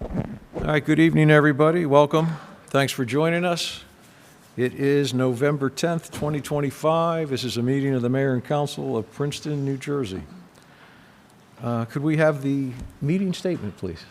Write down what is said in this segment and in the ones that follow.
All right, good evening, everybody. Welcome. Thanks for joining us. It is November 10th, 2025. This is a meeting of the Mayor and Council of Princeton, New Jersey. Could we have the meeting statement, please?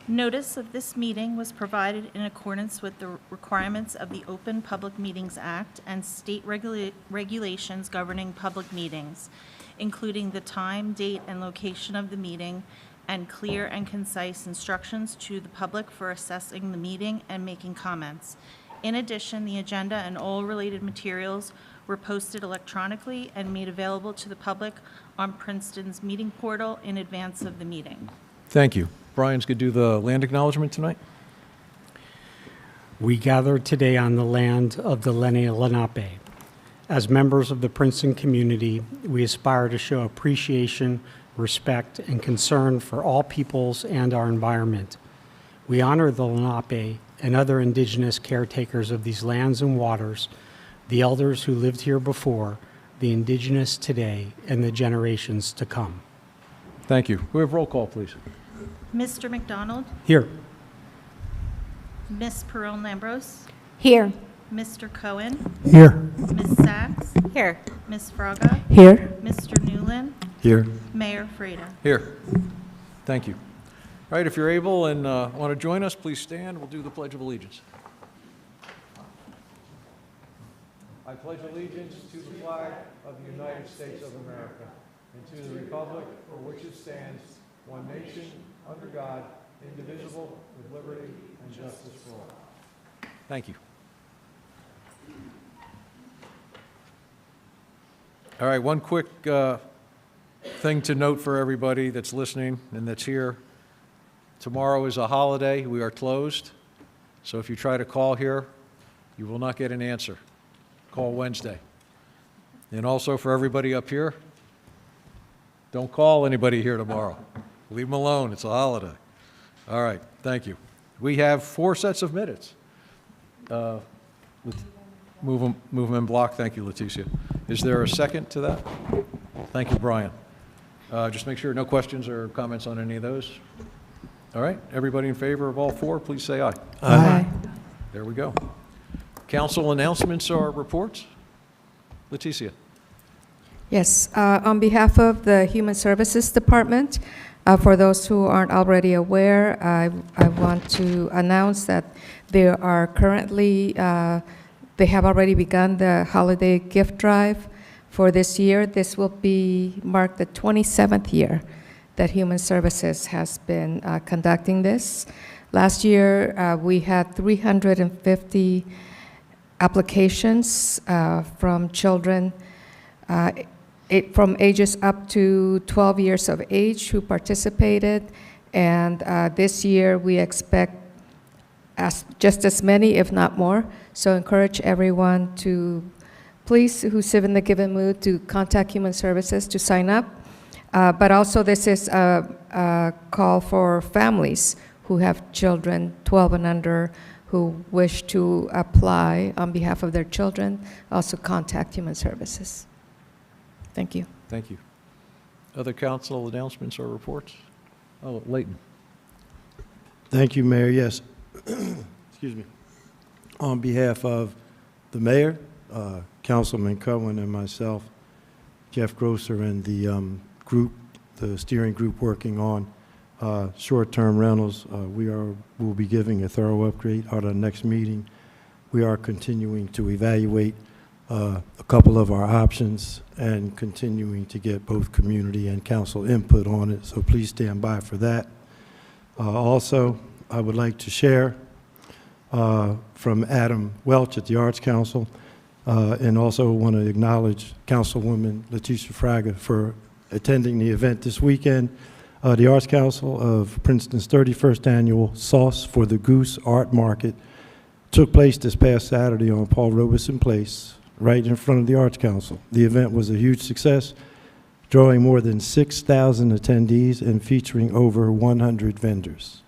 Notice of this meeting was provided in accordance with the requirements of the Open Public Meetings Act and state regulations governing public meetings, including the time, date, and location of the meeting, and clear and concise instructions to the public for assessing the meeting and making comments. In addition, the agenda and all related materials were posted electronically and made available to the public on Princeton's meeting portal in advance of the meeting. Thank you. Brian's going to do the land acknowledgement tonight. We gather today on the land of the Lenni Lenape. As members of the Princeton community, we aspire to show appreciation, respect, and concern for all peoples and our environment. We honor the Lenape and other indigenous caretakers of these lands and waters, the elders who lived here before, the indigenous today, and the generations to come. Thank you. We have roll call, please. Mr. McDonald? Here. Ms. Perrone-Lambros? Here. Mr. Cohen? Here. Ms. Sachs? Here. Ms. Fraga? Here. Mr. Newland? Here. Mayor Freda? Here. Thank you. All right, if you're able and want to join us, please stand. We'll do the Pledge of Allegiance. I pledge allegiance to the flag of the United States of America and to the republic for which it stands, one nation, under God, indivisible, with liberty and justice for all. Thank you. All right, one quick thing to note for everybody that's listening and that's here. Tomorrow is a holiday. We are closed. So if you try to call here, you will not get an answer. Call Wednesday. And also for everybody up here, don't call anybody here tomorrow. Leave them alone. It's a holiday. All right. Thank you. We have 4 sets of minutes. Move them in block. Thank you, Leticia. Is there a second to that? Thank you, Brian. Just make sure no questions or comments on any of those. All right. Everybody in favor of all 4, please say aye. Aye. There we go. Council announcements or reports? Leticia. Yes, on behalf of the Human Services Department, for those who aren't already aware, I want to announce that there are currently, they have already begun the holiday gift drive for this year. This will mark the 27th year that Human Services has been conducting this. Last year, we had 350 applications from children from ages up to 12 years of age who participated, and this year we expect just as many, if not more. So encourage everyone to please, who's in the given mood, to contact Human Services to sign up. But also this is a call for families who have children 12 and under who wish to apply on behalf of their children. Also contact Human Services. Thank you. Thank you. Other council announcements or reports? Oh, Leighton. Thank you, Mayor. Yes. Excuse me. On behalf of the mayor, Councilman Cohen, and myself, Jeff Grosser, and the group, the steering group working on short-term rentals, we'll be giving a thorough upgrade at our next meeting. We are continuing to evaluate a couple of our options and continuing to get both community and council input on it, so please stand by for that. Also, I would like to share from Adam Welch at the Arts Council, and also want to acknowledge Councilwoman Leticia Fraga for attending the event this weekend. The Arts Council of Princeton's 31st annual Sauce for the Goose Art Market took place this past Saturday on Paul Robeson Place, right in front of the Arts Council. The event was a huge success, drawing more than 6,000 attendees and featuring over 100 vendors.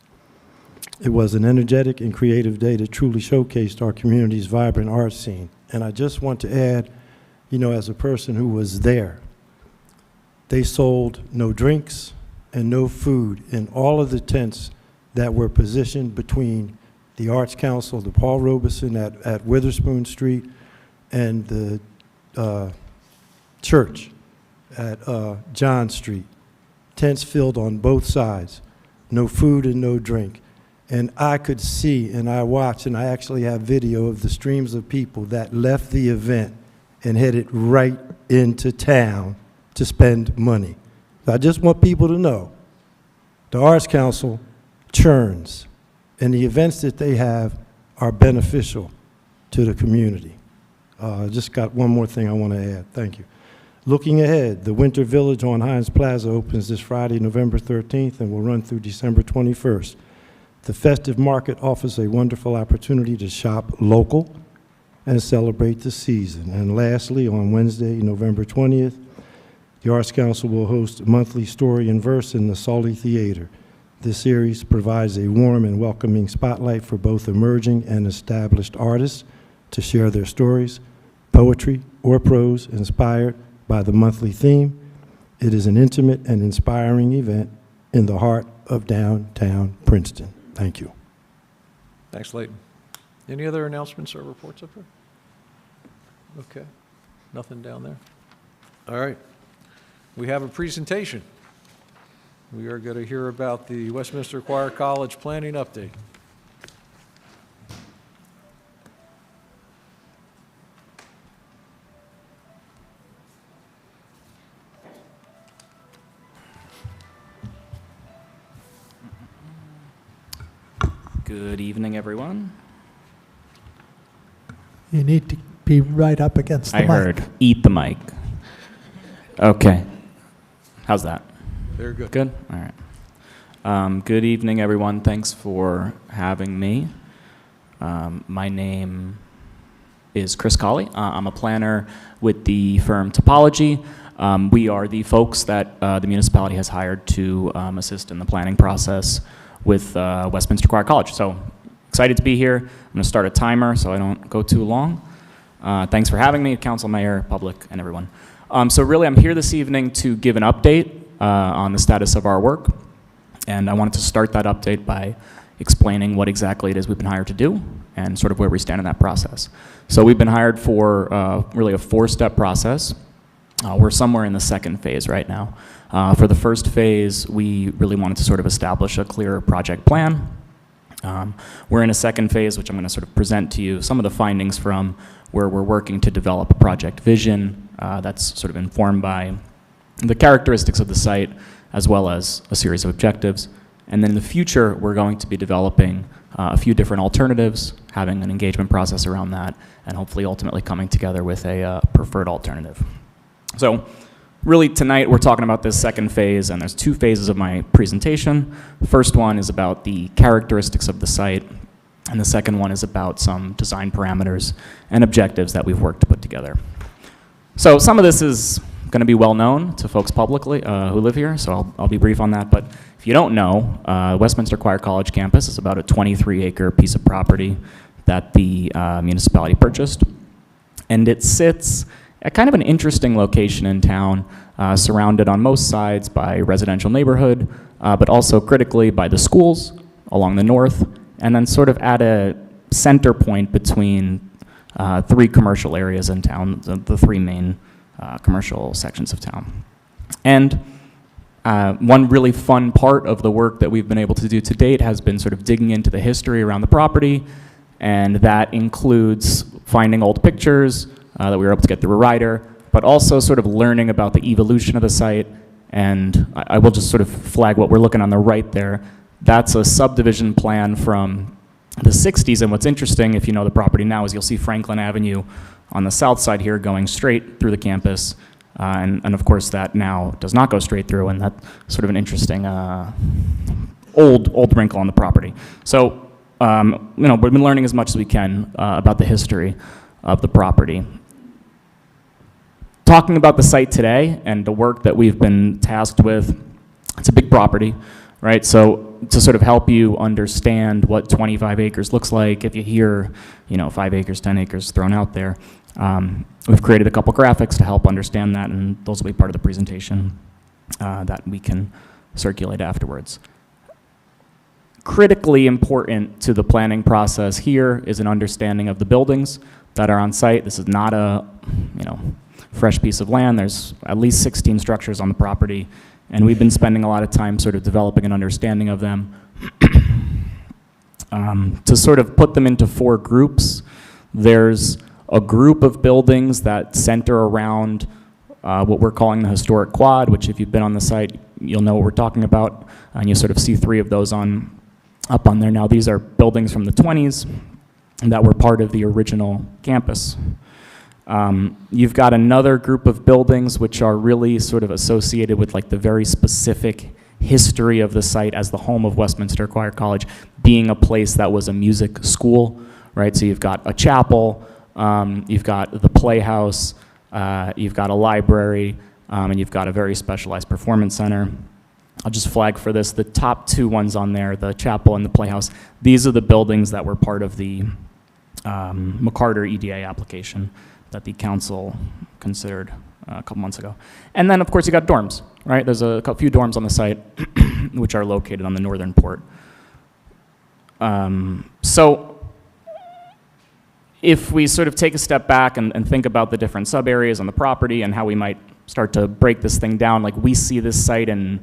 It was an energetic and creative day that truly showcased our community's vibrant art scene. And I just want to add, you know, as a person who was there, they sold no drinks and no food in all of the tents that were positioned between the Arts Council, the Paul Robeson at Witherspoon Street, and the church at John Street. Tents filled on both sides, no food and no drink. And I could see, and I watched, and I actually have video of the streams of people that left the event and headed right into town to spend money. I just want people to know, the Arts Council churns, and the events that they have are beneficial to the community. Just got one more thing I want to add. Thank you. Looking ahead, the Winter Village on Hines Plaza opens this Friday, November 13th, and will run through December 21st. The festive market offers a wonderful opportunity to shop local and celebrate the season. And lastly, on Wednesday, November 20th, the Arts Council will host monthly Story in Verse in the Sully Theater. This series provides a warm and welcoming spotlight for both emerging and established artists to share their stories, poetry or prose inspired by the monthly theme. It is an intimate and inspiring event in the heart of downtown Princeton. Thank you. Thanks, Leighton. Any other announcements or reports up here? Okay, nothing down there. All right, we have a presentation. We are going to hear about the Westminster Choir College planning update. Good evening, everyone. You need to be right up against the I mic. heard, eat the mic. Okay. How's that? Very good. Good? All right. Good evening, everyone. Thanks for having me. My name is Chris Colley. I'm a planner with the firm Topology. We are the folks that the municipality has hired to assist in the planning process with Westminster Choir College. So excited to be here. I'm going to start a timer so I don't go too long. Thanks for having me, Council, Mayor, public, and everyone. So really, I'm here this evening to give an update on the status of our work. And I wanted to start that update by explaining what exactly it is we've been hired to do and sort of where we stand in that process. So we've been hired for really a 4-step process. We're somewhere in the second phase right now. For the first phase, we really wanted to sort of establish a clearer project plan. We're in a second phase, which I'm going to sort of present to you some of the findings from where we're working to develop a project vision that's sort of informed by the characteristics of the site as well as a series of objectives. And then in the future, we're going to be developing a few different alternatives, having an engagement process around that, and hopefully ultimately coming together with a preferred alternative. So really tonight we're talking about this second phase, and there's 2 phases of my presentation. The first one is about the characteristics of the site, and the second one is about some design parameters and objectives that we've worked to put together. So some of this is going to be well known to folks publicly who live here, so I'll be brief on that. But if you don't know, Westminster Choir College campus is about a 23-acre piece of property that the municipality purchased, and it sits at kind of an interesting location in town, surrounded on most sides by residential neighborhood, but also critically by the schools along the north, and then sort of at a center point between 3 commercial areas in town, the 3 main commercial sections of town. And one really fun part of the work that we've been able to do to date has been sort of digging into the history around the property, and that includes finding old pictures that we were able to get through a writer, but also sort of learning about the evolution of the site. And I will just sort of flag what we're looking on the right there. That's a subdivision plan from the 60s, and what's interesting, if you know the property now, is you'll see Franklin Avenue on the south side here going straight through the campus, and of course that now does not go straight through, and that's sort of an interesting old wrinkle on the property. So, you know, we've been learning as much as we can about the history of the property. Talking about the site today and the work that we've been tasked with, it's a big property, right? So to sort of help you understand what 25 acres looks like, if you hear, you know, 5 acres, 10 acres thrown out there, we've created a couple graphics to help understand that, and those will be part of the presentation that we can circulate afterwards. critically important to the planning process here is an understanding of the buildings that are on site. This is not a, fresh piece of land. There's at least 16 structures on the property, and we've been spending a lot of time sort of developing an understanding of them. To sort of put them into 4 groups, there's a group of buildings that center around what we're calling the historic quad, which if you've been on the site, you'll know what we're talking about, and you sort of see 3 of those up on there. Now, these are buildings from the 20s that were part of the original campus. You've got another group of buildings which are really sort of associated with like the very specific history of the site as the home of Westminster Choir College, being a place that was a music school, right? So you've got a chapel, you've got the playhouse, you've got a library, and you've got a very specialized performance center. I'll just flag for this, the top 2 ones on there, the chapel and the playhouse, these are the buildings that were part of the McCarter EDA application that the council considered a couple months ago. And then, of course, you got dorms, right? There's a few dorms on the site which are located on the northern port. So if we sort of take a step back and think about the different sub-areas on the property and how we might start to break this thing down, like we see this site in,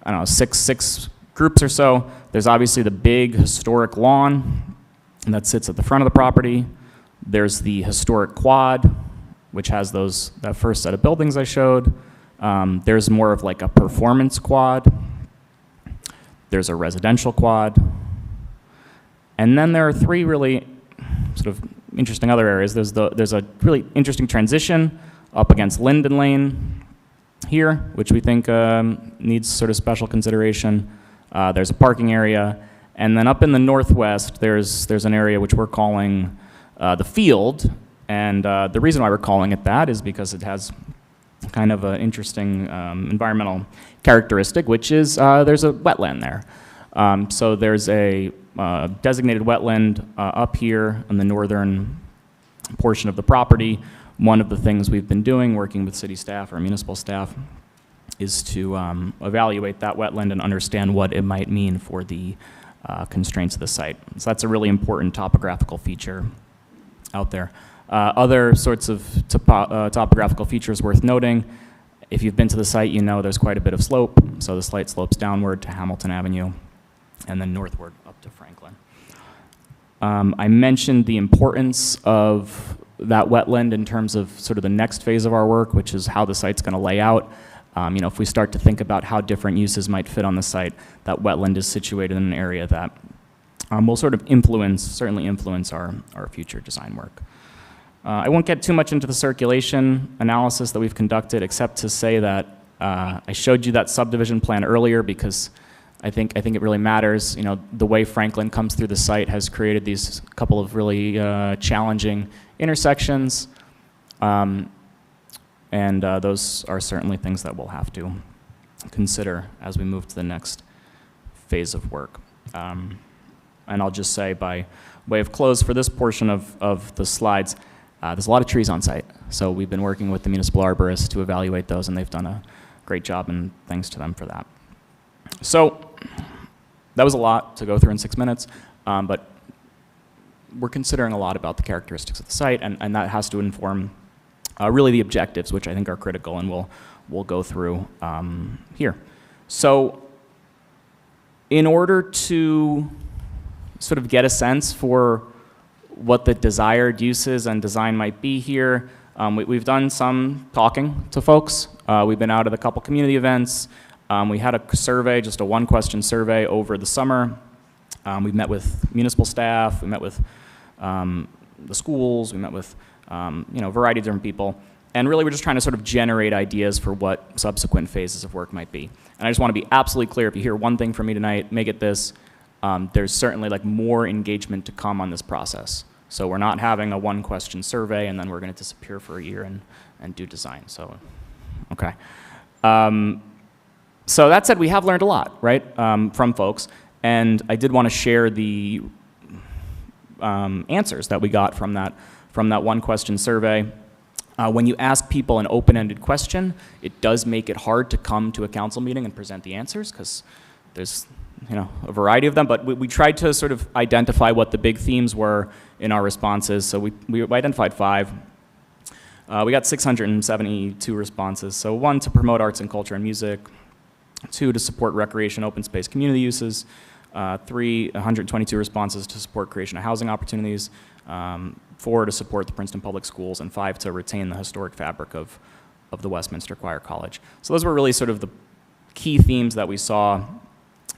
I don't know, six groups or so. There's obviously the big historic lawn that sits at the front of the property. There's the historic quad, which has that first set of buildings I showed. There's more of like a performance quad. There's a residential quad. And then there are 3 really sort of interesting other areas. There's a really interesting transition up against Linden Lane here, which we think needs sort of special consideration. There's a parking area. And then up in the northwest, there's an area which we're calling the field. And the reason why we're calling it that is because it has kind of an interesting environmental characteristic, which is there's a wetland there. So there's a designated wetland up here in the northern portion of the property. One of the things we've been doing, working with city staff or municipal staff, is to evaluate that wetland and understand what it might mean for the constraints of the site. So that's a really important topographical feature out there. Other sorts of topographical features worth noting, if you've been to the site, you know there's quite a bit of slope. So the site slopes downward to Hamilton Avenue and then northward up to Franklin. I mentioned the importance of that wetland in terms of sort of the next phase of our work, which is how the site's going to lay out. If we start to think about how different uses might fit on the site, that wetland is situated in an area that will sort of certainly influence our future design work. I won't get too much into the circulation analysis that we've conducted, except to say that I showed you that subdivision plan earlier because I think it really matters. The way Franklin comes through the site has created these couple of really challenging intersections. And those are certainly things that we'll have to consider as we move to the next phase of work. And I'll just say, by way of close for this portion of the slides, there's a lot of trees on site. So we've been working with the municipal arborist to evaluate those, and they've done a great job, and thanks to them for that. So that was a lot to go through in 6 minutes, but we're considering a lot about the characteristics of the site, and that has to inform really the objectives, which I think are critical, and we'll go through here. So in order to sort of get a sense for what the desired uses and design might be here, we've done some talking to folks. We've been out at a couple community events. We had a survey, just a 1-question survey over the summer. We met with municipal staff, we met with the schools, we met with a variety of different people. And really we're just trying to sort of generate ideas for what subsequent phases of work might be. And I just want to be absolutely clear, if you hear one thing from me tonight, make it this. There's certainly like more engagement to come on this process. So we're not having a 1-question survey and then we're going to disappear for a year and do design. So, okay. So that said, we have learned a lot, right, from folks. And I did want to share the answers that we got from that 1-question survey. When you ask people an open-ended question, it does make it hard to come to a council meeting and present the answers because there's a variety of them, but we tried to sort of identify what the big themes were in our responses. So we identified 5. We got 672 responses. So 1, to promote arts and culture and music. 2, to support recreation, open space, community uses. 3, 122 responses to support creation of housing opportunities. 4, to support the Princeton Public Schools. And 5, to retain the historic fabric of the Westminster Choir College. So those were really sort of the key themes that we saw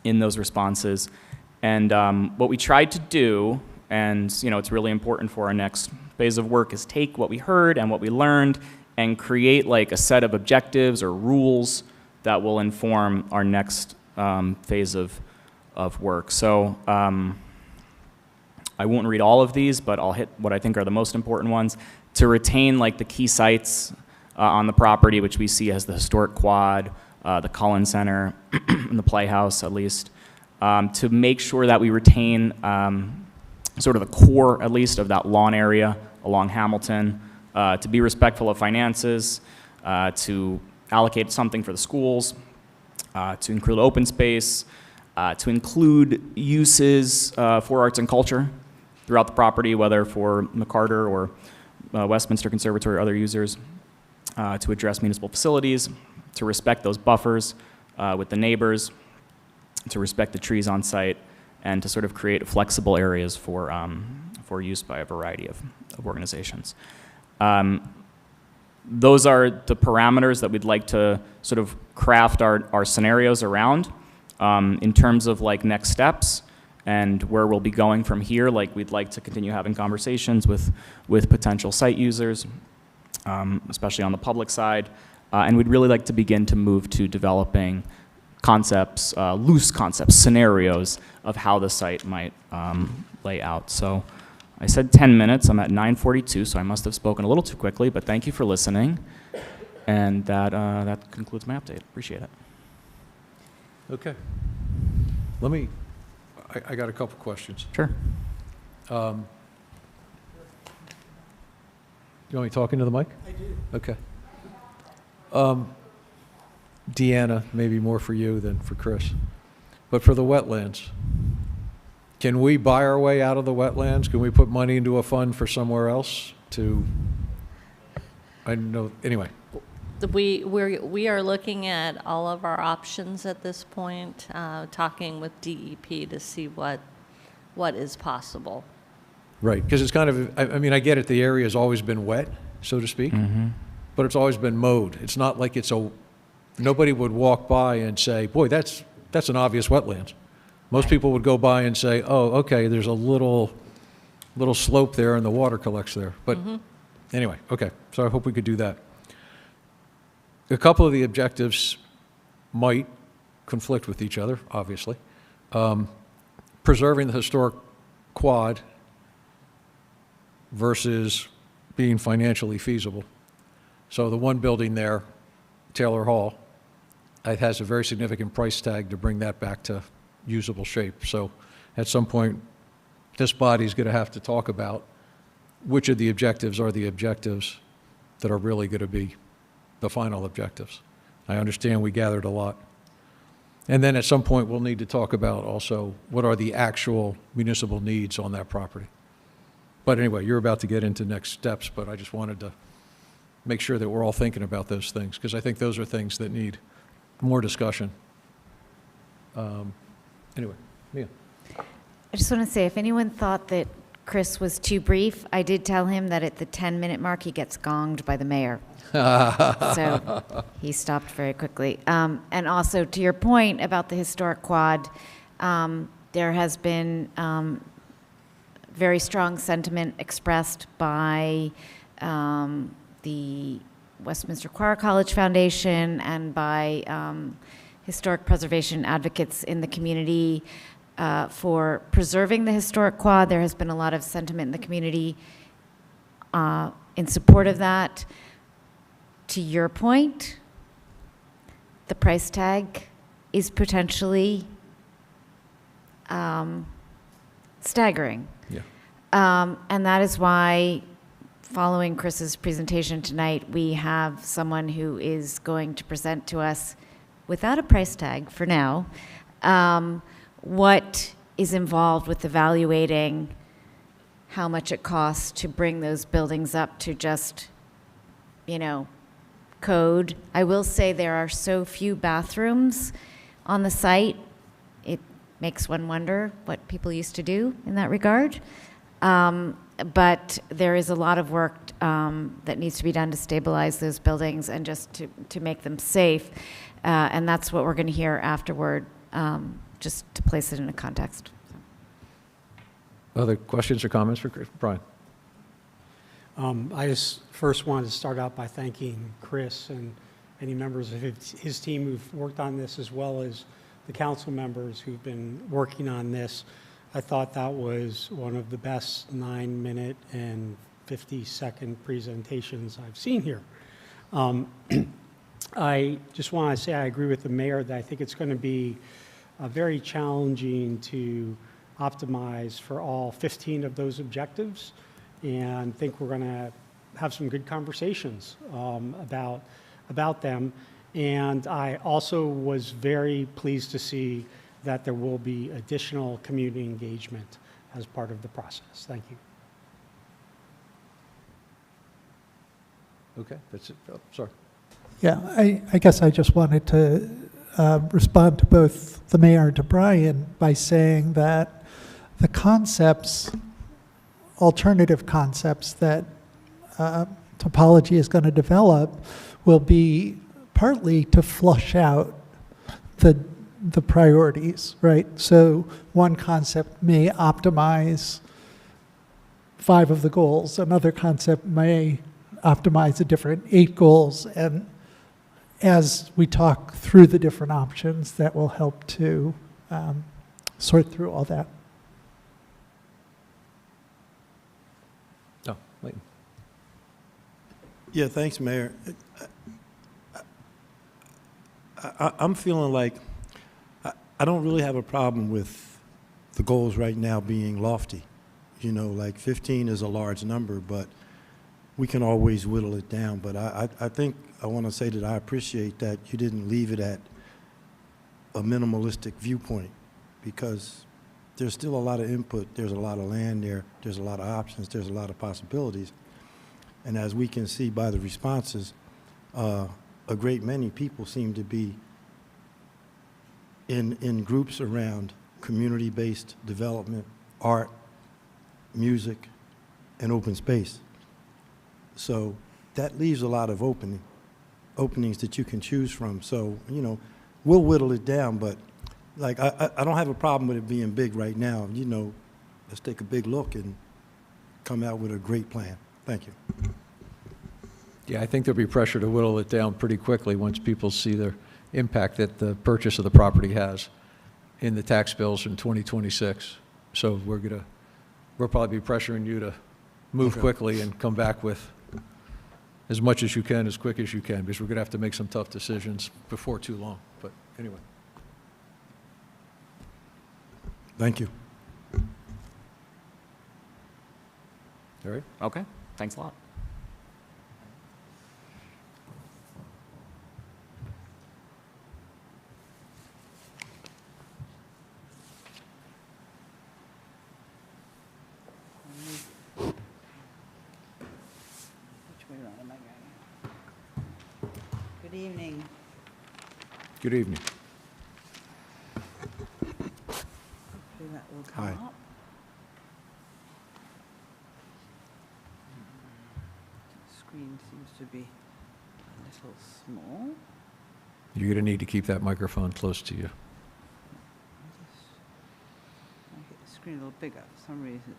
in those responses. And what we tried to do, and it's really important for our next phase of work, is take what we heard and what we learned and create like a set of objectives or rules that will inform our next phase of work. So I won't read all of these, but I'll hit what I think are the most important ones. To retain like the key sites on the property, which we see as the historic quad, the Cullen Center, and the Playhouse at least, to make sure that we retain sort of the core, at least, of that lawn area along Hamilton, to be respectful of finances, to allocate something for the schools, to include open space, to include uses for arts and culture throughout the property, whether for McCarter or Westminster Conservatory or other users, to address municipal facilities, to respect those buffers with the neighbors, to respect the trees on site, and to sort of create flexible areas for use by a variety of organizations. Those are the parameters that we'd like to sort of craft our scenarios around. In terms of like next steps and where we'll be going from here, like we'd like to continue having conversations with potential site users, especially on the public side. And we'd really like to begin to move to developing concepts, loose concepts, scenarios of how the site might lay out. So I said 10 minutes. I'm at 9:42, so I must have spoken a little too quickly, but thank you for listening. And that concludes my update. Appreciate it. Okay. I got a couple questions. Sure. You want me talking to the mic? I do. Okay. Deanna, maybe more for you than for Chris. But for the wetlands, can we buy our way out of the wetlands? Can we put money into a fund for somewhere else to, I know, anyway. We are looking at all of our options at this point, talking with DEP to see what is possible. Right, because it's kind of, I mean, I get it, the area has always been wet, so to speak, but it's always been mowed. It's not like nobody would walk by and say, boy, that's an obvious wetlands. Most people would go by and say, oh, okay, there's a little slope there and the water collects there. But anyway, okay, so I hope we could do that. A couple of the objectives might conflict with each other, obviously. Preserving the historic quad versus being financially feasible. So the one building there, Taylor Hall, it has a very significant price tag to bring that back to usable shape. So at some point, this body's going to have to talk about which of the objectives are the objectives that are really going to be the final objectives. I understand we gathered a lot. And then at some point, we'll need to talk about also what are the actual municipal needs on that property. But anyway, you're about to get into next steps, but I just wanted to make sure that we're all thinking about those things, because I think those are things that need more discussion. Anyway, Mia. I just want to say, if anyone thought that Chris was too brief, I did tell him that at the 10-minute mark, he gets gonged by the mayor. So he stopped very quickly. And also, to your point about the historic quad, there has been very strong sentiment expressed by the Westminster Choir College Foundation and by historic preservation advocates in the community for preserving the historic quad. There has been a lot of sentiment in the community in support of that. To your point, the price tag is potentially staggering. Yeah. And that is why, following Chris's presentation tonight, we have someone who is going to present to us, without a price tag for now, what is involved with evaluating how much it costs to bring those buildings up to just, code. I will say there are so few bathrooms on the site, it makes one wonder what people used to do in that regard. But there is a lot of work that needs to be done to stabilize those buildings and just to make them safe. And that's what we're going to hear afterward, just to place it in a context. Other questions or comments for Brian? I just first wanted to start out by thanking Chris and any members of his team who've worked on this, as well as the council members who've been working on this. I thought that was one of the best 9-minute and 50-second presentations I've seen here. I just want to say I agree with the mayor that I think it's going to be very challenging to optimize for all 15 of those objectives, and think we're going to have some good conversations about them. And I also was very pleased to see that there will be additional community engagement as part of the process. Thank you. Okay, that's it. Oh, sorry. Yeah, I guess I just wanted to respond to both the mayor and to Brian by saying that the concepts, alternative concepts that topology is going to develop will be partly to flush out the priorities, right? So one concept may optimize 5 of the goals. Another concept may optimize a different 8 goals. And as we talk through the different options, that will help to sort through all that. Oh, Leighton. Yeah, thanks, Mayor. I'm feeling like I don't really have a problem with the goals right now being lofty. You know, like 15 is a large number, but we can always whittle it down. But I think I want to say that I appreciate that you didn't leave it at a minimalistic viewpoint, because there's still a lot of input, there's a lot of land there, there's a lot of options, there's a lot of possibilities. And as we can see by the responses, a great many people seem to be in groups around community-based development, art, music, and open space. So that leaves a lot of openings that you can choose from. So, you know, we'll whittle it down, but like I don't have a problem with it being big right now. You know, let's take a big look and come out with a great plan. Thank you. Yeah, I think there'll be pressure to whittle it down pretty quickly once people see the impact that the purchase of the property has in the tax bills in 2026. So we'll probably be pressuring you to move quickly and come back with as much as you can, as quick as you can, because we're going to have to make some tough decisions before too long. But anyway. Thank you. All right. Okay, thanks a lot. Good evening. Good evening. Hopefully that will come Hi. up. The screen seems to be a little small. You're going to need to keep that microphone close to you. Just make it the screen a little bigger. For some reason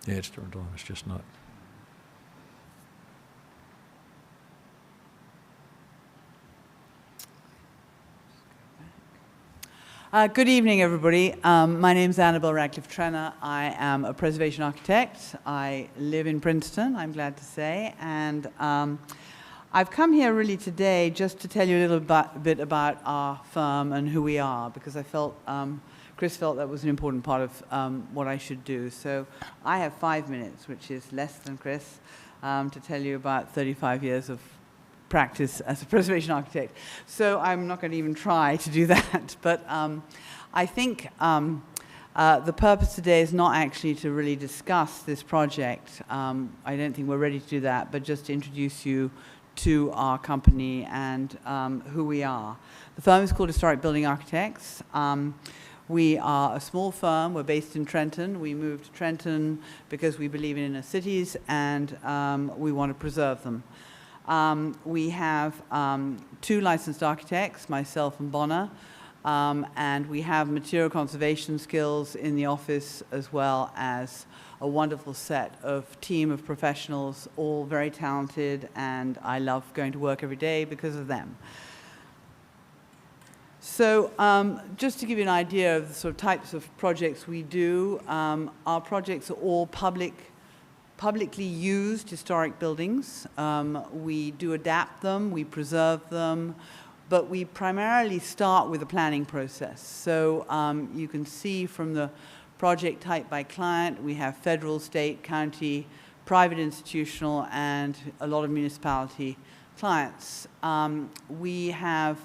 Yeah, it's turned on. It's just not. Good evening, everybody. My name is Annabelle Radcliffe-Trenner. I am a preservation architect. I live in Princeton, I'm glad to say, and I've come here really today just to tell you a little bit about our firm and who we are, because I felt, Chris felt that was an important part of what I should do. So I have 5 minutes, which is less than Chris, to tell you about 35 years of practice as a preservation architect. So I'm not going to even try to do that. But I think the purpose today is not actually to really discuss this project. I don't think we're ready to do that, but just to introduce you to our company and who we are. The firm is called Historic Building Architects. We are a small firm. We're based in Trenton. We moved to Trenton because we believe in inner cities and we want to preserve them. We have 2 licensed architects, myself and Bonner, and we have material conservation skills in the office as well as a wonderful set of team of professionals, all very talented, and I love going to work every day because of them. So just to give you an idea of the sort of types of projects we do, our projects are all publicly used historic buildings. We do adapt them, we preserve them, but we primarily start with the planning process. So you can see from the project type by client, we have federal, state, county, private institutional, and a lot of municipality clients. We have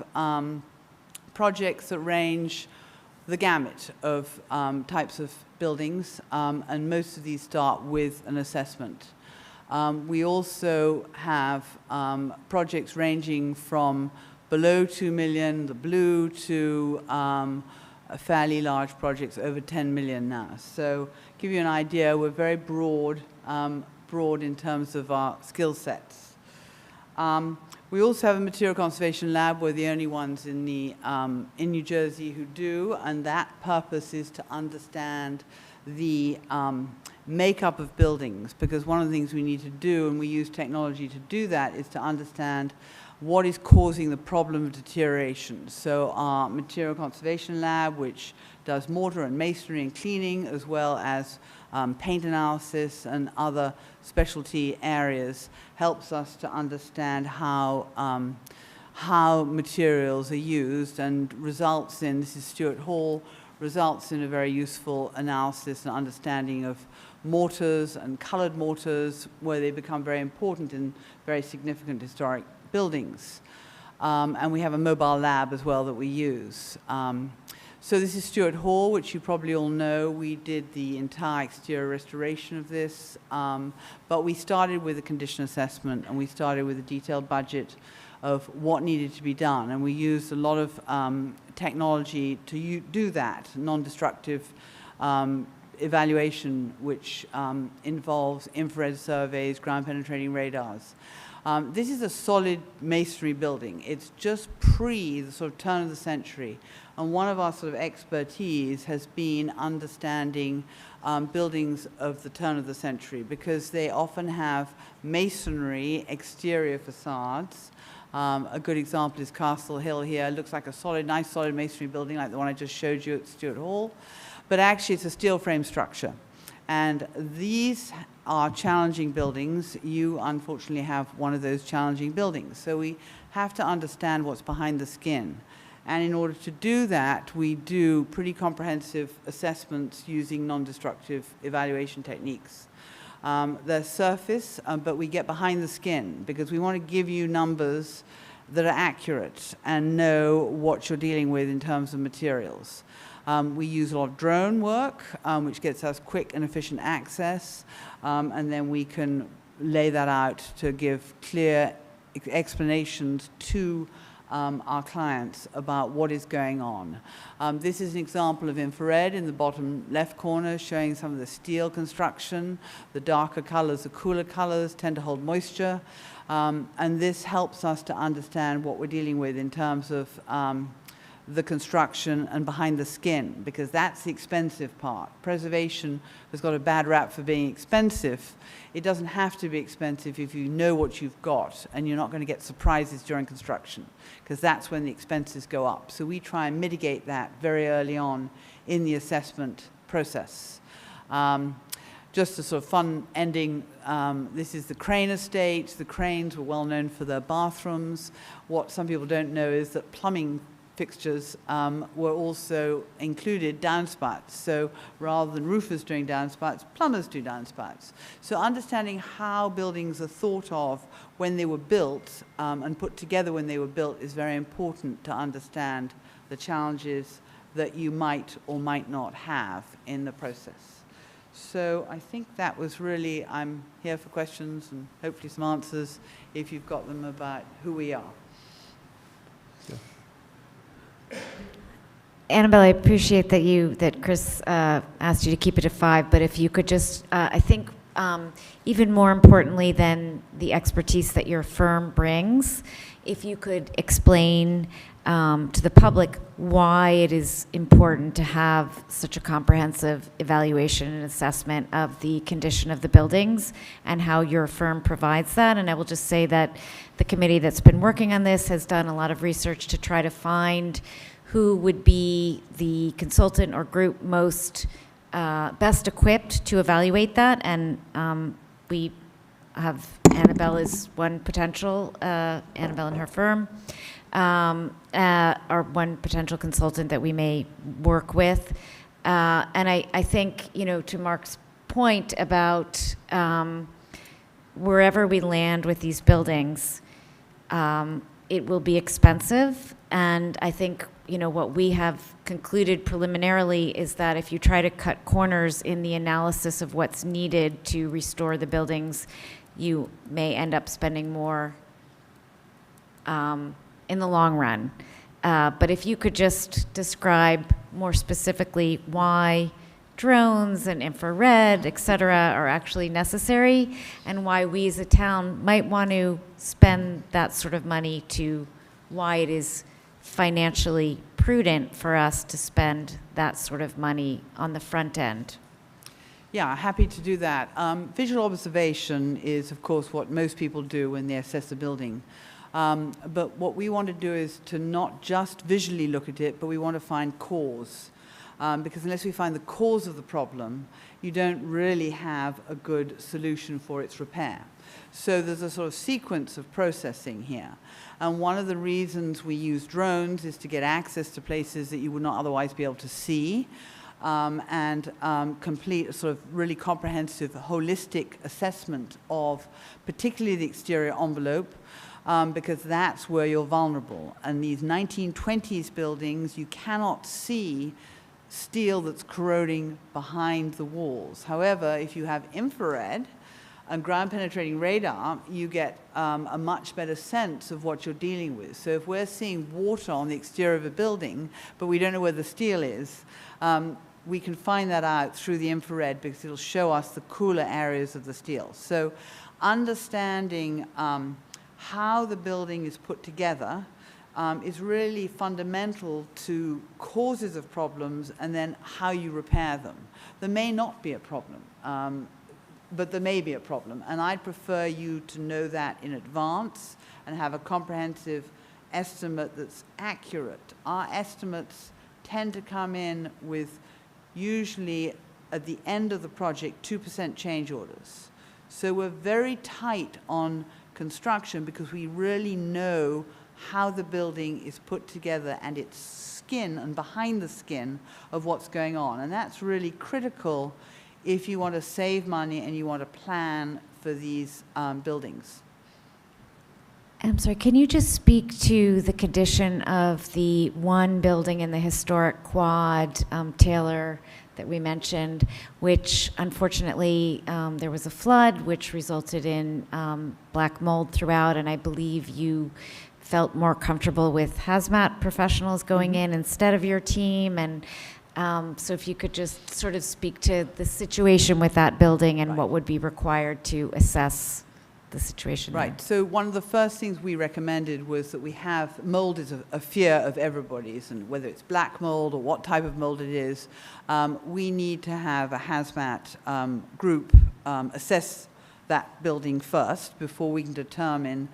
projects that range the gamut of types of buildings, and most of these start with an assessment. We also have projects ranging from below 2 million, the blue, to fairly large projects over 10 million now. So give you an idea, we're very broad in terms of our skill sets. We also have a material conservation lab. We're the only ones in New Jersey who do, and that purpose is to understand the makeup of buildings, because one of the things we need to do, and we use technology to do that, is to understand what is causing the problem of deterioration. So our material conservation lab, which does mortar and masonry and cleaning, as well as paint analysis and other specialty areas, helps us to understand how materials are used, and results in, this is Stuart Hall, results in a very useful analysis and understanding of mortars and colored mortars, where they become very important in very significant historic buildings. And we have a mobile lab as well that we use. So this is Stuart Hall, which you probably all know. We did the entire exterior restoration of this, but we started with a condition assessment, and we started with a detailed budget of what needed to be done, and we used a lot of technology to do that, non-destructive evaluation, which involves infrared surveys, ground-penetrating radars. This is a solid masonry building. It's just pre the sort of turn of the century. And one of our sort of expertise has been understanding buildings of the turn of the century, because they often have masonry exterior facades. A good example is Castle Hill here. It looks like a solid, nice solid masonry building like the one I just showed you at Stuart Hall. But actually it's a steel frame structure. And these are challenging buildings. You unfortunately have one of those challenging buildings. So we have to understand what's behind the skin. And in order to do that, we do pretty comprehensive assessments using non-destructive evaluation techniques. They're surface, but we get behind the skin, because we want to give you numbers that are accurate and know what you're dealing with in terms of materials. We use a lot of drone work, which gets us quick and efficient access, and then we can lay that out to give clear explanations to our clients about what is going on. This is an example of infrared in the bottom left corner, showing some of the steel construction. The darker colors, the cooler colors, tend to hold moisture, and this helps us to understand what we're dealing with in terms of the construction and behind the skin, because that's the expensive part. Preservation has got a bad rap for being expensive. It doesn't have to be expensive if you know what you've got, and you're not going to get surprises during construction, because that's when the expenses go up. So we try and mitigate that very early on in the assessment process. Just a sort of fun ending, this is the Crane estate. The Cranes were well known for their bathrooms. What some people don't know is that plumbing fixtures were also included downspouts. So rather than roofers doing downspouts, plumbers do downspouts. So understanding how buildings are thought of when they were built and put together when they were built is very important to understand the challenges that you might or might not have in the process. So I think that was really, I'm here for questions and hopefully some answers if you've got them about who we are. Annabelle, I appreciate that Chris asked you to keep it to 5, but if you could just, I think even more importantly than the expertise that your firm brings, if you could explain to the public why it is important to have such a comprehensive evaluation and assessment of the condition of the buildings and how your firm provides that. And I will just say that the committee that's been working on this has done a lot of research to try to find who would be the consultant or group most best equipped to evaluate that. And we have Annabelle as one potential, Annabelle and her firm, are one potential consultant that we may work with. And I think, to Mark's point about wherever we land with these buildings, it will be expensive. And I think, what we have concluded preliminarily is that if you try to cut corners in the analysis of what's needed to restore the buildings, you may end up spending more in the long run. But if you could just describe more specifically why drones and infrared, et cetera, are actually necessary, and why we as a town might want to spend that sort of money, to why it is financially prudent for us to spend that sort of money on the front end. Yeah, happy to do that. Visual observation is, of course, what most people do when they assess a building. But what we want to do is to not just visually look at it, but we want to find cause. Because unless we find the cause of the problem, you don't really have a good solution for its repair. So there's a sort of sequence of processing here. And one of the reasons we use drones is to get access to places that you would not otherwise be able to see, and complete a sort of really comprehensive, holistic assessment of particularly the exterior envelope, because that's where you're vulnerable. And these 1920s buildings, you cannot see steel that's corroding behind the walls. However, if you have infrared and ground-penetrating radar, you get a much better sense of what you're dealing with. So if we're seeing water on the exterior of a building, but we don't know where the steel is, we can find that out through the infrared because it'll show us the cooler areas of the steel. So understanding how the building is put together is really fundamental to causes of problems and then how you repair them. There may not be a problem, but there may be a problem. And I'd prefer you to know that in advance and have a comprehensive estimate that's accurate. Our estimates tend to come in with usually at the end of the project 2% change orders. So we're very tight on construction because we really know how the building is put together and its skin and behind the skin of what's going on. And that's really critical if you want to save money and you want to plan for these buildings. I'm sorry, can you just speak to the condition of the one building in the historic quad, Taylor, that we mentioned, which unfortunately there was a flood, which resulted in black mold throughout, and I believe you felt more comfortable with hazmat professionals going in instead of your team. And so if you could just sort of speak to the situation with that building and what would be required to assess the situation there. Right. So one of the first things we recommended was that we have, mold is a fear of everybody's, and whether it's black mold or what type of mold it is, we need to have a hazmat group assess that building first before we can determine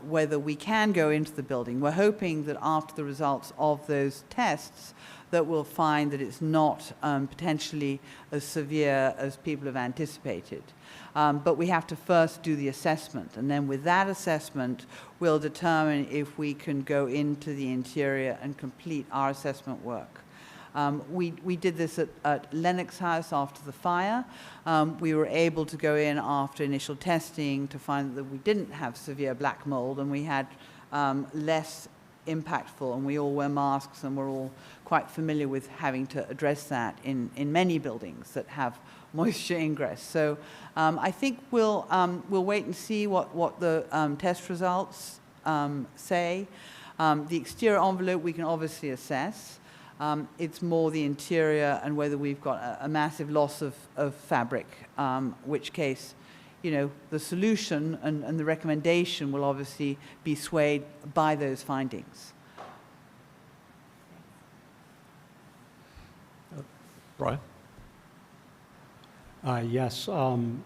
whether we can go into the building. We're hoping that after the results of those tests that we'll find that it's not potentially as severe as people have anticipated. But we have to first do the assessment, and then with that assessment, we'll determine if we can go into the interior and complete our assessment work. We did this at Lennox House after the fire. We were able to go in after initial testing to find that we didn't have severe black mold, and we had less impactful, and we all wear masks, and we're all quite familiar with having to address that in many buildings that have moisture ingress. So I think we'll wait and see what the test results say. The exterior envelope we can obviously assess. It's more the interior and whether we've got a massive loss of fabric, which case, you know, the solution and the recommendation will obviously be swayed by those findings. Brian? Yes,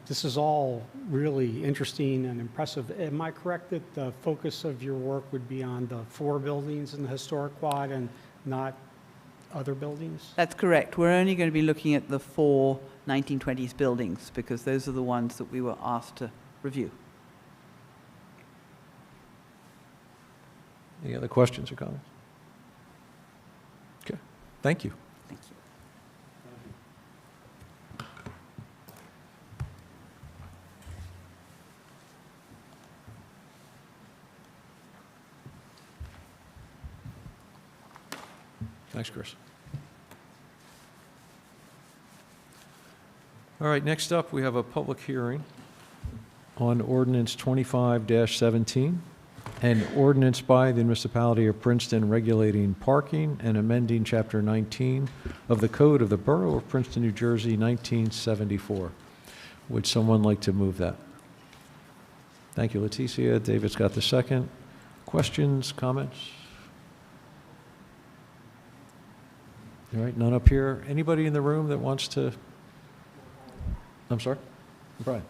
this is all really interesting and impressive. Am I correct that the focus of your work would be on the 4 buildings in the historic quad and not other buildings? That's correct. We're only going to be looking at the 4 1920s buildings because those are the ones that we were asked to review. Any other questions or comments? Okay, thank you. Thank you. Thanks, Chris. All right, next up, we have a public hearing on ordinance 25-17, an ordinance by the municipality of Princeton regulating parking and amending Chapter 19 of the Code of the Borough of Princeton, New Jersey, 1974. Would someone like to move that? Thank you, Leticia. David's got the second. Questions, comments? All right, none up here. Anybody in the room that wants to? I'm sorry? Brian?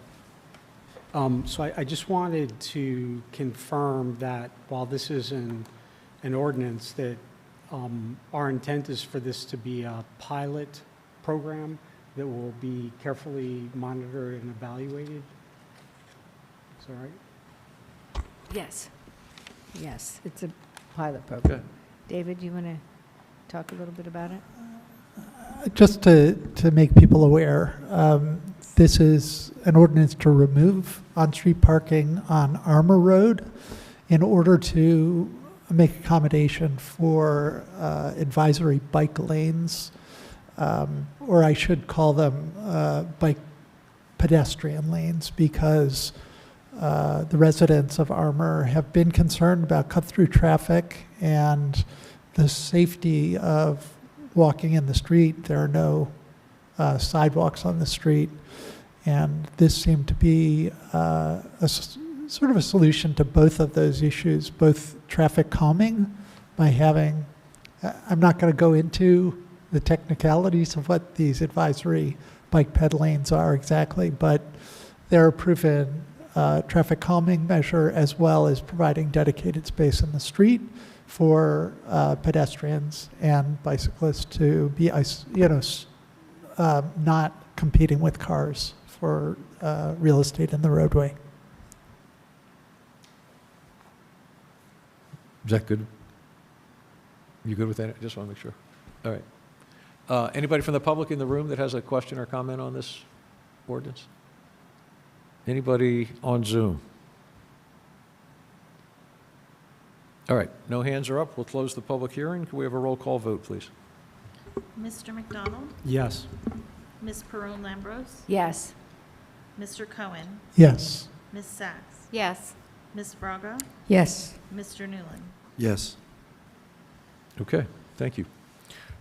So I just wanted to confirm that while this is an ordinance, that our intent is for this to be a pilot program that will be carefully monitored and evaluated. Is that right? Yes. Yes, it's a pilot program. Okay. David, you want to talk a little bit about it? Just to make people aware, this is an ordinance to remove on-street parking on Armour Road in order to make accommodation for advisory bike lanes, or I should call them bike pedestrian lanes, because the residents of Armour have been concerned about cut-through traffic and the safety of walking in the street. There are no sidewalks on the street, and this seemed to be sort of a solution to both of those issues, both traffic calming by having, I'm not going to go into the technicalities of what these advisory bike ped lanes are exactly, but they're a proven traffic calming measure, as well as providing dedicated space in the street for pedestrians and bicyclists to be, not competing with cars for real estate in the roadway. Is that good? You good with that? I just want to make sure. All right. Anybody from the public in the room that has a question or comment on this ordinance? Anybody on Zoom? All right, no hands are up. We'll close the public hearing. Can we have a roll call vote, please? Mr. McDonald? Yes. Ms. Perrone-Lambros? Yes. Mr. Cohen? Yes. Ms. Sachs? Yes. Ms. Fraga? Yes. Mr. Newland? Yes. Okay, thank you.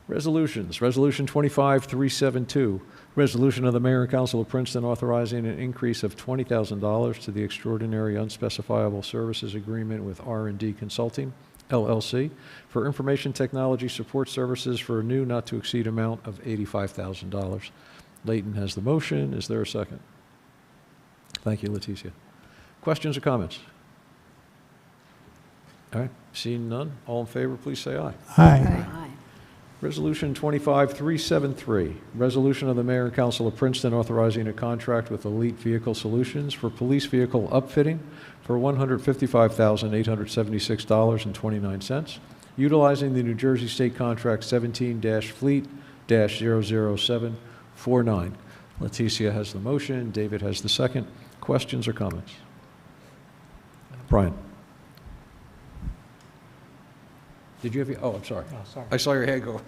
Resolutions. Resolution 25-372, resolution of the Mayor and Council of Princeton authorizing an increase of $20,000 to the extraordinary unspecifiable services agreement with R&D Consulting, LLC, for information technology support services for a new not-to-exceed amount of $85,000. Leighton has the motion. Is there a second? Thank you, Leticia. Questions or comments? All right, seeing none, all in favor, please say aye. Aye. Aye. Resolution 25373, resolution of the Mayor and Council of Princeton authorizing a contract with Elite Vehicle Solutions for police vehicle upfitting for $155,876.29, utilizing the New Jersey State Contract 17-Fleet-00749. Leticia has the motion, David has the second. Questions or comments? Brian? Did you have your, oh, I'm sorry. Oh, sorry. I saw your hand go.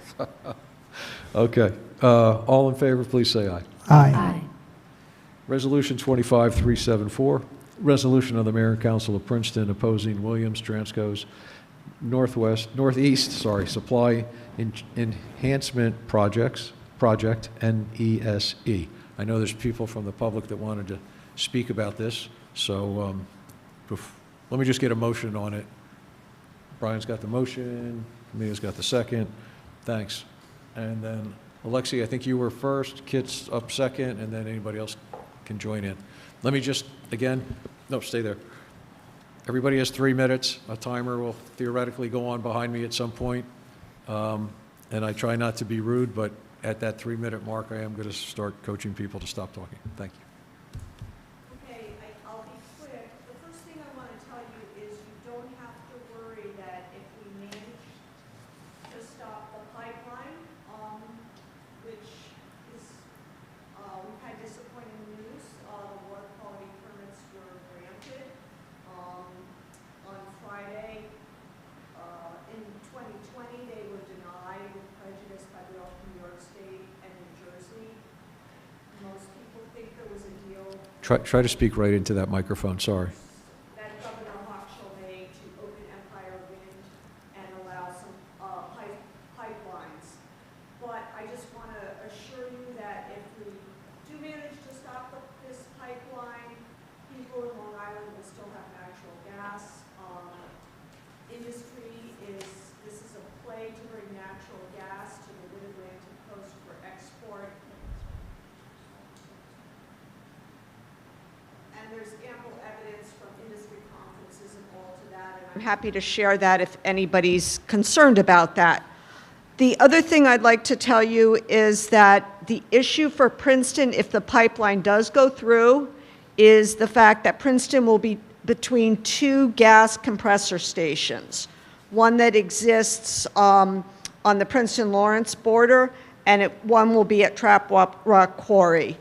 Okay. All in favor, please say aye. Aye. Resolution 25374, resolution of the Mayor and Council of Princeton opposing Williams Transco's Northeast Supply Enhancement Project, NESE. I know there's people from the public that wanted to speak about this, so let me just get a motion on it. Brian's got the motion, Mia's got the second. Thanks. And then, Alexi, I think you were first, Kit's up second, and then anybody else can join in. Let me just, again, no, stay there. Everybody has 3 minutes. A timer will theoretically go on behind me at some point. And I try not to be rude, but at that 3-minute mark, I am going to start coaching people to stop talking. Thank you. Okay, I'll be quick. The first thing I want to tell you is you don't have to worry that if we manage to stop the pipeline, which is, we've had disappointing news. The water quality permits were granted on Friday. In 2020, they were denied with prejudice by both New York State and New Jersey. Most people think there was a deal Try to speak right into that microphone, sorry. that Governor Hochul made to open Empire Wind and allow some pipelines. But I just want to assure you that if we do manage to stop this pipeline, people in Long Island will still have natural gas. This is a play to bring natural gas to the Mid-Atlantic coast for export. And there's ample evidence from industry conferences and all to that, and I'm happy to share that if anybody's concerned about that. The other thing I'd like to tell you is that the issue for Princeton, if the pipeline does go through, is the fact that Princeton will be between 2 gas compressor stations. One that exists on the Princeton-Lawrence border, and one will be at Trap Rock Quarry.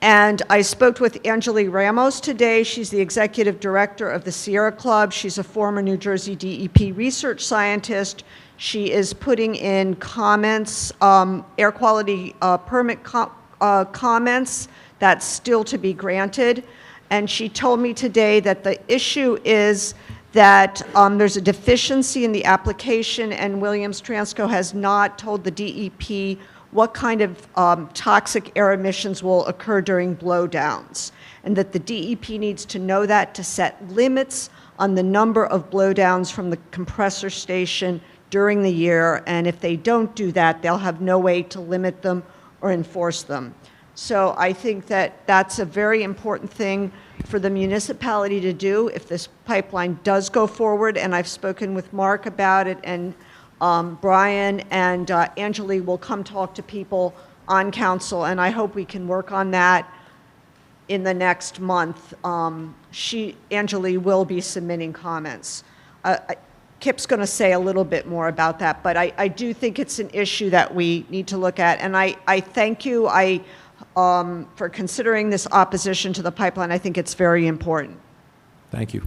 And I spoke with Angeli Ramos today. She's the executive director of the Sierra Club. She's a former New Jersey DEP research scientist. She is putting in comments, air quality permit comments that's still to be granted. And she told me today that the issue is that there's a deficiency in the application, and Williams Transco has not told the DEP what kind of toxic air emissions will occur during blowdowns, and that the DEP needs to know that to set limits on the number of blowdowns from the compressor station during the year, and if they don't do that, they'll have no way to limit them or enforce them. So I think that that's a very important thing for the municipality to do if this pipeline does go forward, and I've spoken with Mark about it, and Brian and Angeli will come talk to people on council, and I hope we can work on that in the next month. Angeli will be submitting comments. Kip's going to say a little bit more about that, but I do think it's an issue that we need to look at, and I thank you for considering this opposition to the pipeline. I think it's very important. Thank you.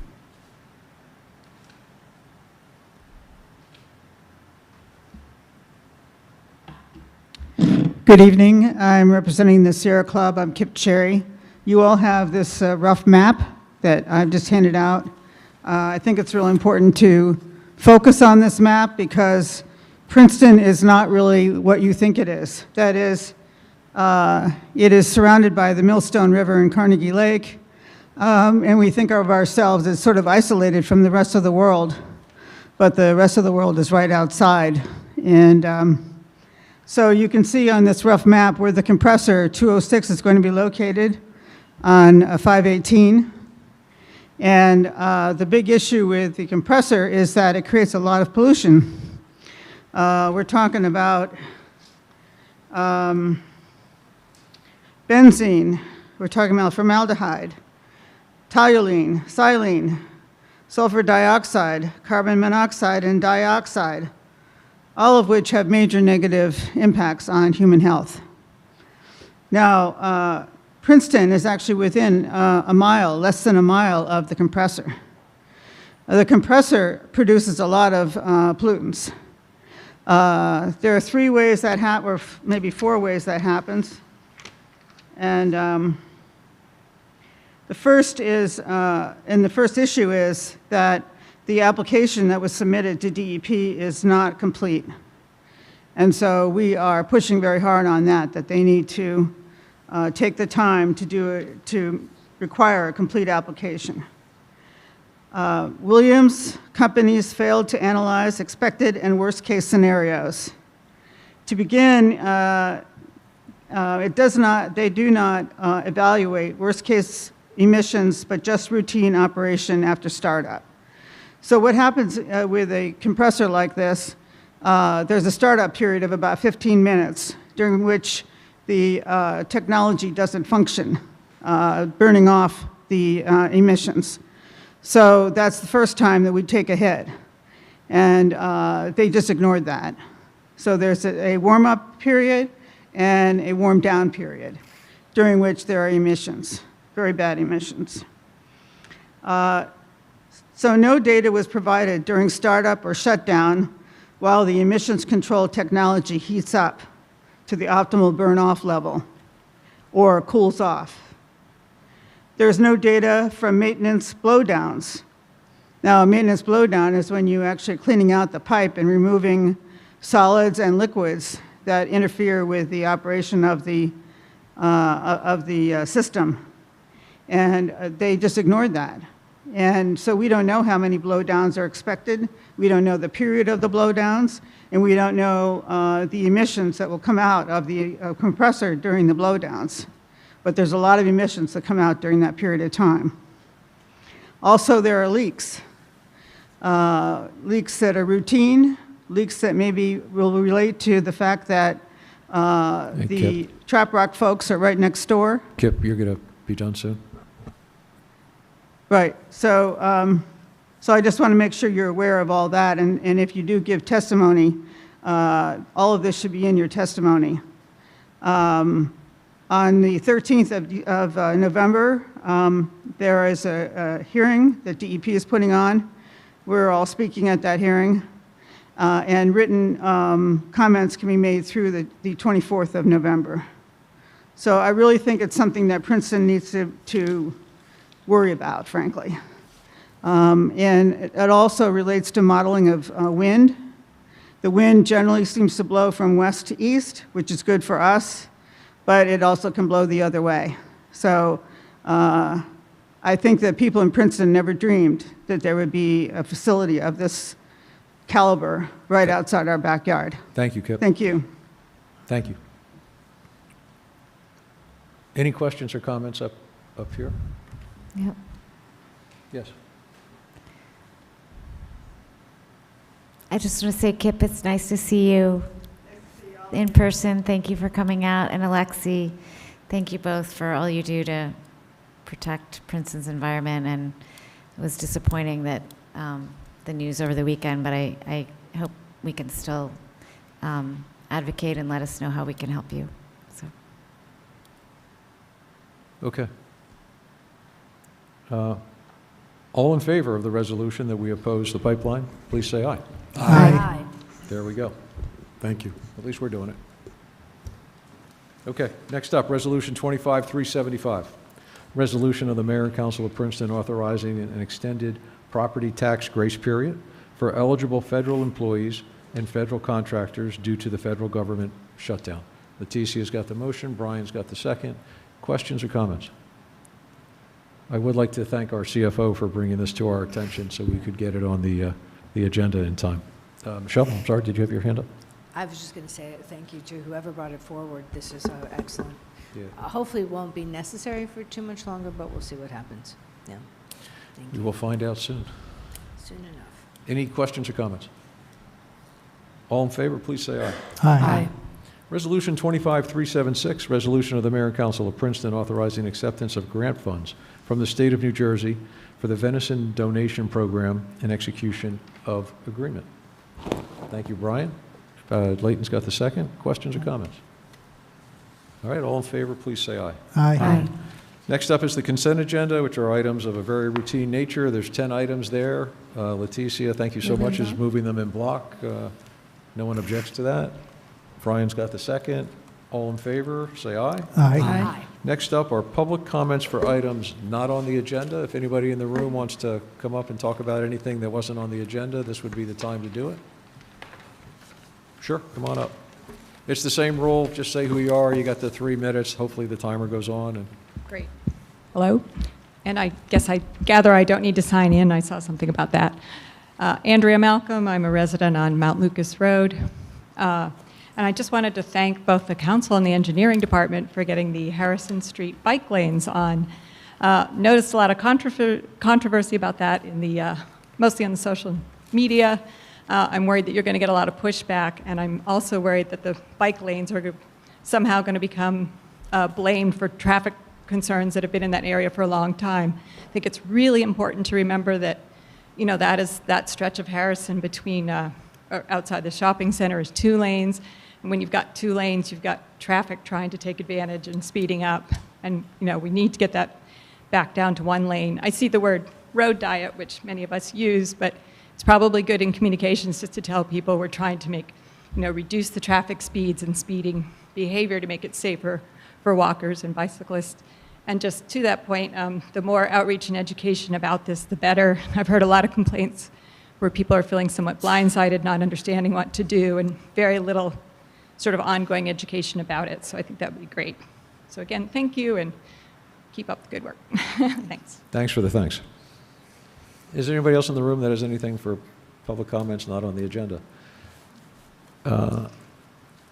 Good evening. I'm representing the Sierra Club. I'm Kip Cherry. You all have this rough map that I've just handed out. I think it's really important to focus on this map because Princeton is not really what you think it is. That is, it is surrounded by the Millstone River and Carnegie Lake, and we think of ourselves as sort of isolated from the rest of the world, but the rest of the world is right outside. And so you can see on this rough map where the compressor 206 is going to be located on 518. And the big issue with the compressor is that it creates a lot of pollution. We're talking about benzene, we're talking about formaldehyde, toluene, xylene, sulfur dioxide, carbon monoxide, and dioxide, all of which have major negative impacts on human health. Now, Princeton is actually within a mile, less than a mile, of the compressor. The compressor produces a lot of pollutants. There are 3 ways that happen, or maybe 4 ways that happens. And the first is, and the first issue is that the application that was submitted to DEP is not complete. And so we are pushing very hard on that they need to take the time to require a complete application. Williams companies failed to analyze expected and worst-case scenarios. To begin, they do not evaluate worst-case emissions, but just routine operation after startup. So what happens with a compressor like this, there's a startup period of about 15 minutes, during which the technology doesn't function, burning off the emissions. So that's the first time that we take a hit. And they just ignored that. So there's a warm-up period and a warm-down period, during which there are emissions, very bad emissions. So no data was provided during startup or shutdown while the emissions control technology heats up to the optimal burn-off level or cools off. There's no data from maintenance blowdowns. Now, a maintenance blowdown is when you're actually cleaning out the pipe and removing solids and liquids that interfere with the operation of the system. And they just ignored that. And so we don't know how many blowdowns are expected. We don't know the period of the blowdowns, and we don't know the emissions that will come out of the compressor during the blowdowns. But there's a lot of emissions that come out during that period of time. Also, there are leaks. Leaks that are routine, leaks that maybe will relate to the fact that the Trap Rock folks are right next door. Kip, you're going to be done soon? Right. So, so I just want to make sure you're aware of all that. And if you do give testimony, all of this should be in your testimony. On the 13th of November, there is a hearing that DEP is putting on. We're all speaking at that hearing. And written comments can be made through the 24th of November. So I really think it's something that Princeton needs to worry about, frankly. And it also relates to modeling of wind. The wind generally seems to blow from west to east, which is good for us, but it also can blow the other way. So I think that people in Princeton never dreamed that there would be a facility of this caliber right outside our backyard. Thank you, Kip. Thank you. Thank you. Any questions or comments up here? Yep. Yes. I just want to say, Kip, it's nice to see you in person. Thank you for coming out. And Alexi, thank you both for all you do to protect Princeton's environment. And it was disappointing that the news over the weekend, but I hope we can still advocate and let us know how we can help you. So. Okay. All in favor of the resolution that we oppose the pipeline, please say aye. Aye. There we go. Thank you. At least we're doing it. Okay, next up, Resolution 25-375. Resolution of the Mayor and Council of Princeton authorizing an extended property tax grace period for eligible federal employees and federal contractors due to the federal government shutdown. Leticia's got the motion, Brian's got the second. Questions or comments? I would like to thank our CFO for bringing this to our attention so we could get it on the agenda in time. Michelle, I'm sorry, did you have your hand up? I was just going to say thank you to whoever brought it forward. This is excellent. Yeah. Hopefully it won't be necessary for too much longer, but we'll see what happens. Yeah. Thank We you. will find out soon. Soon enough. Any questions or comments? All in favor, please say aye. Aye. Resolution 25376, resolution of the Mayor and Council of Princeton authorizing acceptance of grant funds from the state of New Jersey for the venison donation program and execution of agreement. Thank you, Brian. Layton's got the second. Questions or comments? All right, all in favor, please say aye. Aye. Next up is the consent agenda, which are items of a very routine nature. There's 10 items there. Leticia, thank you so much, is moving them in block. No one objects to that. Brian's got the second. All in favor, say aye. Aye. Next up are public comments for items not on the agenda. If anybody in the room wants to come up and talk about anything that wasn't on the agenda, this would be the time to do it. Sure, come on up. It's the same rule, just say who you are. You got the 3 minutes. Hopefully the timer goes on. And Great. Hello? And I guess I gather I don't need to sign in. I saw something about that. Andrea Malcolm, I'm a resident on Mount Lucas Road. And I just wanted to thank both the council and the engineering department for getting the Harrison Street bike lanes on. Noticed a lot of controversy about that in the, mostly on the social media. I'm worried that you're going to get a lot of pushback, and I'm also worried that the bike lanes are somehow going to become blamed for traffic concerns that have been in that area for a long time. I think it's really important to remember that, you know, that stretch of Harrison between outside the shopping center is 2 lanes. And when you've got 2 lanes, you've got traffic trying to take advantage and speeding up. And, you know, we need to get that back down to 1 lane. I see the word road diet, which many of us use, but it's probably good in communications just to tell people we're trying to make, you know, reduce the traffic speeds and speeding behavior to make it safer for walkers and bicyclists. And just to that point, the more outreach and education about this, the better. I've heard a lot of complaints where people are feeling somewhat blindsided, not understanding what to do, and very little sort of ongoing education about it. So I think that would be great. So again, thank you, and keep up the good work. Thanks. thanks for the thanks. Is there anybody else in the room that has anything for public comments not on the agenda?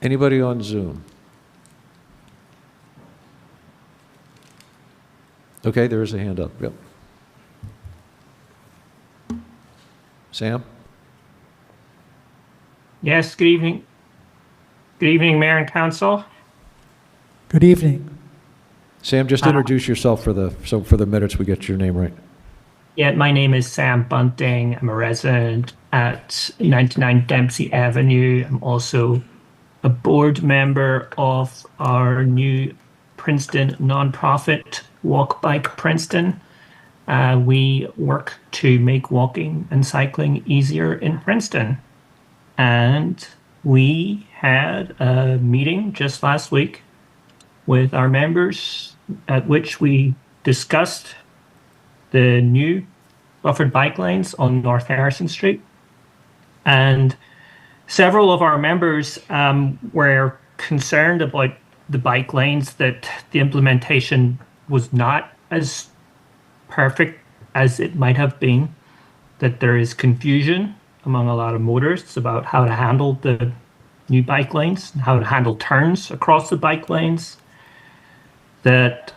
Anybody on Zoom? Okay, there is a hand up. Yep. Sam? Yes, good evening. Good evening, Mayor and Council. Good evening. Sam, just introduce yourself for the minutes we get your name right. Yeah, my name is Sam Bunting. I'm a resident at 99 Dempsey Avenue. I'm also a board member of our new Princeton nonprofit, Walk Bike Princeton. We work to make walking and cycling easier in Princeton. And we had a meeting just last week with our members at which we discussed the new buffered bike lanes on North Harrison Street. And several of our members were concerned about the bike lanes, that the implementation was not as perfect as it might have been, that there is confusion among a lot of motorists about how to handle the new bike lanes, how to handle turns across the bike lanes, that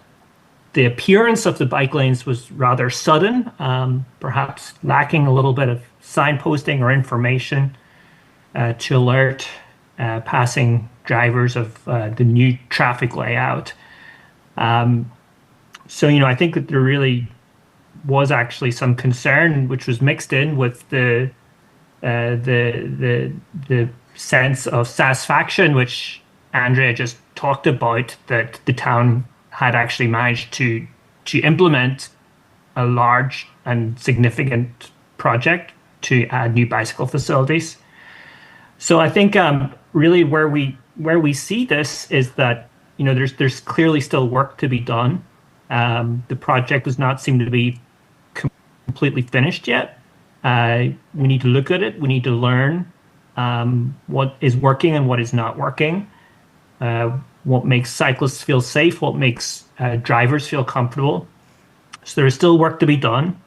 the appearance of the bike lanes was rather sudden, perhaps lacking a little bit of signposting or information to alert passing drivers of the new traffic layout. So, you know, I think that there really was actually some concern, which was mixed in with the sense of satisfaction, which Andrea just talked about, that the town had actually managed to implement a large and significant project to add new bicycle facilities. So I think really where we see this is that, you know, there's clearly still work to be done. The project does not seem to be completely finished yet. We need to look at it. We need to learn what is working and what is not working. What makes cyclists feel safe, what makes drivers feel comfortable. So there is still work to be done.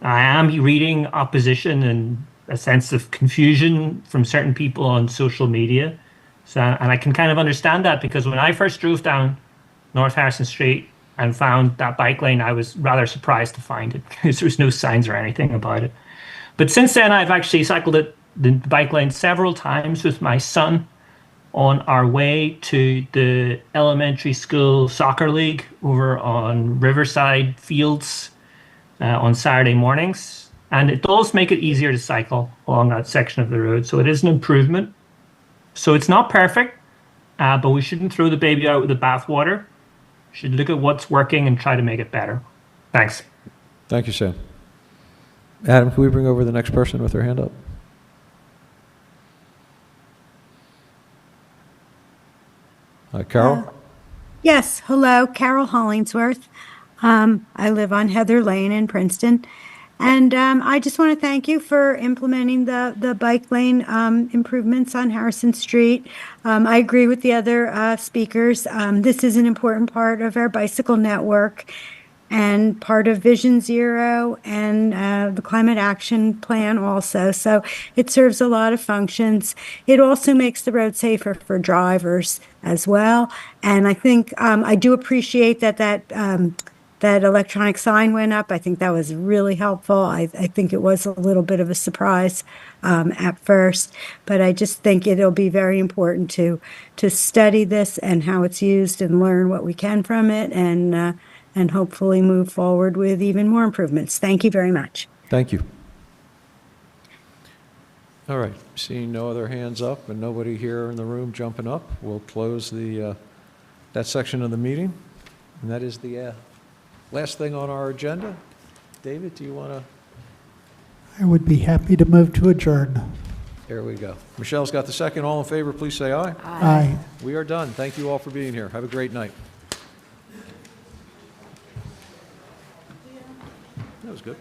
I am reading opposition and a sense of confusion from certain people on social media. So, and I can kind of understand that, because when I first drove down North Harrison Street and found that bike lane, I was rather surprised to find it, because there was no signs or anything about it. But since then, I've actually cycled it the bike lane several times with my son on our way to the elementary school soccer league over on Riverside Fields on Saturday mornings. And it does make it easier to cycle along that section of the road. So it is an improvement. So it's not perfect, but we shouldn't throw the baby out with the bathwater. We should look at what's working and try to make it better. Thanks. Thank you, Sam. Adam, can we bring over the next person with their hand up? Carol? Yes, hello, Carol Hollingsworth. I live on Heather Lane in Princeton. And I just want to thank you for implementing the bike lane improvements on Harrison Street. I agree with the other speakers. This is an important part of our bicycle network and part of Vision Zero and the Climate Action Plan also. So it serves a lot of functions. It also makes the road safer for drivers as well. And I think I do appreciate that electronic sign went up. I think that was really helpful. I think it was a little bit of a surprise at first, but I just think it'll be very important to study this and how it's used and learn what we can from it and hopefully move forward with even more improvements. Thank you very much. Thank you. All right, seeing no other hands up and nobody here in the room jumping up, we'll close that section of the meeting. And that is the last thing on our agenda. David, do you want to? I would be happy to move to adjourn. There we go. Michelle's got the second. All in favor, please say aye. Aye. We are done. Thank you all for being here. Have a great night. That was good.